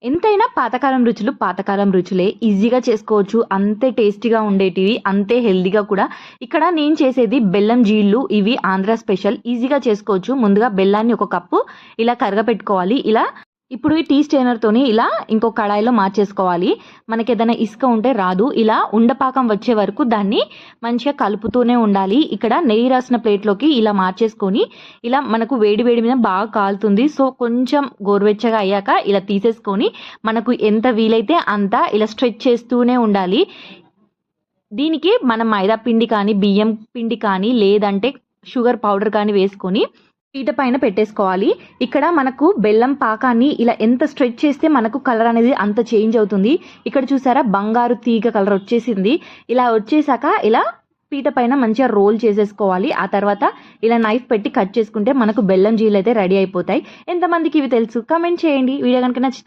ఎంతైనా పాతకాలం రుచులే. ఈజీగా చేసుకోవచ్చు. అంతే టేస్టీగా ఉండేటివి. అంతే హెల్తీగా కూడా. ఇక్కడ నేను చేసేది బెల్లం జీళ్ళు. ఇవి ఆంధ్ర స్పెషల్. ఈజీగా చేసుకోవచ్చు. ముందుగా బెల్లాన్ని ఒక కప్పు ఇలా కరగపెట్టుకోవాలి. ఇప్పుడు ఈ టీ స్ట్రెయినర్‌తోని ఇలా ఇంకో కడాయిలో మార్చేసుకోవాలి. మనకేదైనా ఇసుక ఉంటే రాదు. ఇలా ఉండపాకం వచ్చే వరకు దాన్ని మంచిగా కలుపుతూనే ఉండాలి. ఇక్కడ నెయ్యి రాసిన ప్లేట్‌లోకి ఇలా మార్చేసుకొని, ఇలా మనకు వేడి వేడి మీద బాగా కాలుతుంది. సో, కొంచెం గోరువెచ్చగా అయ్యాక ఇలా తీసేసుకొని, మనకు ఎంత వీలైతే అంత ఇలా స్ట్రెచ్ చేస్తూనే ఉండాలి. దీనికి మనం మైదా పిండి కానీ, బియ్యం పిండి కానీ, లేదంటే షుగర్ పౌడర్ కానీ వేసుకొని పీట పైన పెట్టేసుకోవాలి. ఇక్కడ మనకు బెల్లం పాకాన్ని ఇలా ఎంత స్ట్రెచ్ చేస్తే మనకు కలర్ అనేది అంత చేంజ్ అవుతుంది. ఇక్కడ చూసారా బంగారు తీగ కలర్ వచ్చేసింది. ఇలా వచ్చేసాక ఇలా పీట పైన మంచిగా రోల్ చేసేసుకోవాలి. ఆ తర్వాత ఇలా నైఫ్ పెట్టి కట్ చేసుకుంటే మనకు బెల్లం జీలు అయితే రెడీ అయిపోతాయి. ఎంతమందికి ఇవి తెలుసు? కామెంట్ చేయండి. వీడియో కనుక నచ్చితే